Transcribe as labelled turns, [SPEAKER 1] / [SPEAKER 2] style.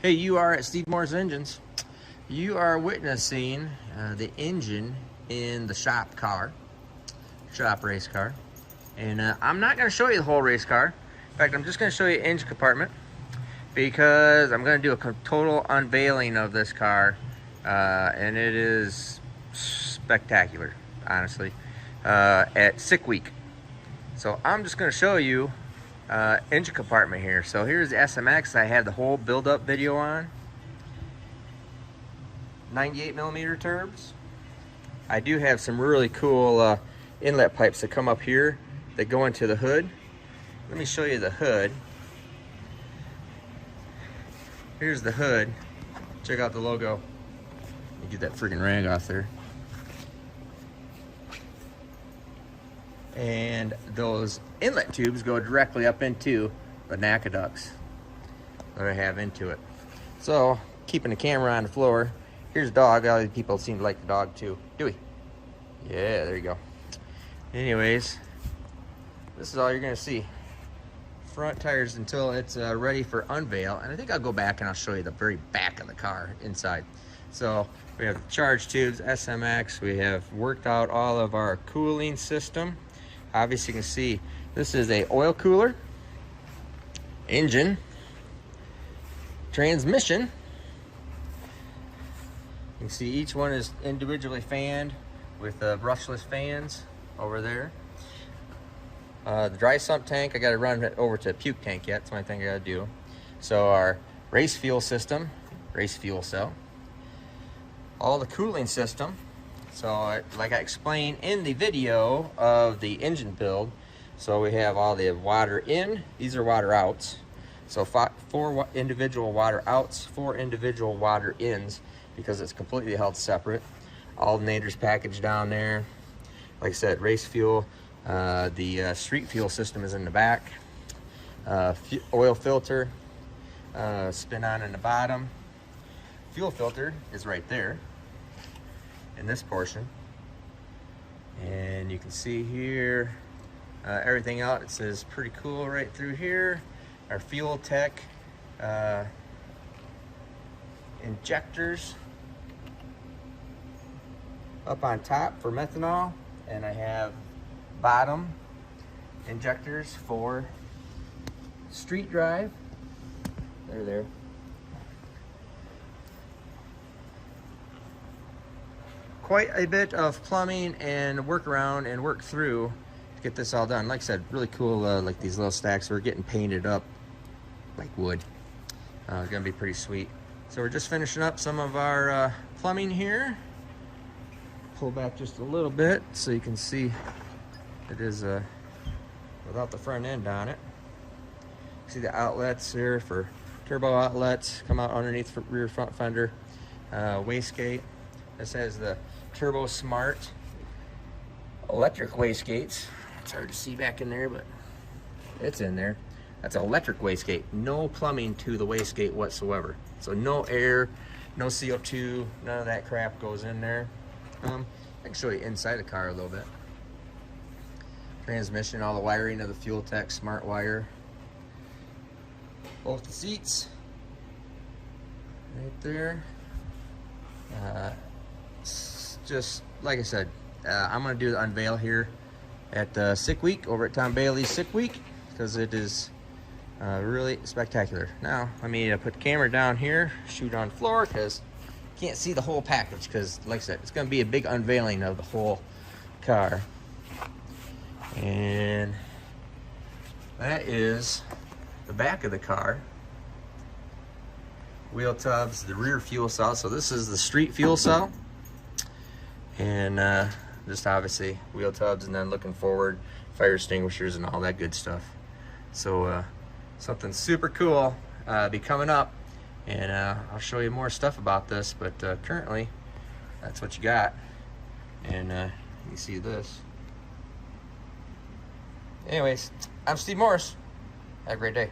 [SPEAKER 1] Hey, you are at Steve Moore's Engines. You are witnessing the engine in the shop race car. And I'm not going to show you the whole race car. In fact, I'm just going to show you engine compartment because I'm going to do a total unveiling of this car. And it is spectacular, honestly, at SICK Week. So I'm just going to show you engine compartment here. So here's the SMX. I have the whole build-up video on. 98mm turbs. I do have some really cool inlet pipes that come up here that go into the hood. Let me show you the hood. Here's the hood. Check out the logo. Let me get that freaking rag off there. And those inlet tubes go directly up into the NACA ducts that I have into it. So, keeping the camera on the floor, here's a dog. All these people seem to like the dog too. Dewey. Yeah, there you go. Anyways, this is all you're gonna see. Front tires until it's ready for unveil. And I think I'll go back and I'll show you the very back of the car inside. So, we have the charge tubes, SMX. We have worked out all of our cooling system. Obviously, you can see this is a oil cooler, engine, transmission. You can see each one is individually fanned with brushless fans over there. The dry sump tank, I got to run it over to a puke tank yet. That's the only thing I got to do. So our race fuel system, race fuel cell, all the cooling system. So like I explained in the video of the engine build, so we have all the water in, these are water outs. So 4 individual water outs, 4 individual water ins, because it's completely held separate. Alternators packaged down there. Like I said, race fuel. The street fuel system is in the back. Oil filter, spin on in the bottom. Fuel filter is right there in this portion. And you can see here everything out. It says pretty cool right through here. Our fuel tech injectors up on top for methanol, and I have bottom injectors for street drive. They're there. Quite a bit of plumbing and work around and work through to get this all done. Like I said, really cool, like these little stacks. We're getting painted up like wood. It's gonna be pretty sweet. So we're just finishing up some of our plumbing here. Pull back just a little bit so you can see it is without the front end on it. See the outlets here for turbo outlets come out underneath the rear front fender. Wastegate. This has the Turbo Smart electric wastegates. It's hard to see back in there, but it's in there. That's an electric wastegate. No plumbing to the wastegate whatsoever. So no air, no CO2, none of that crap goes in there. I can show you inside the car a little bit. Transmission, all the wiring of the Fuel Tech Smart Wire. Both the seats, right there. Just like I said, I'm going to do the unveil here at SICK Week, over at Tom Bailey's SICK Week, because it is really spectacular. Now, let me put the camera down here, shoot on floor, because you can't see the whole package, because like I said, it's going to be a big unveiling of the whole car. And that is the back of the car. Wheel tubs, the rear fuel cell. So this is the street fuel cell. And just obviously wheel tubs, and then looking forward, fire extinguishers and all that good stuff. So something super cool be coming up, and I'll show you more stuff about this, but currently that's what you got. And you see this. Anyways, I'm Steve Morris. Have a great day.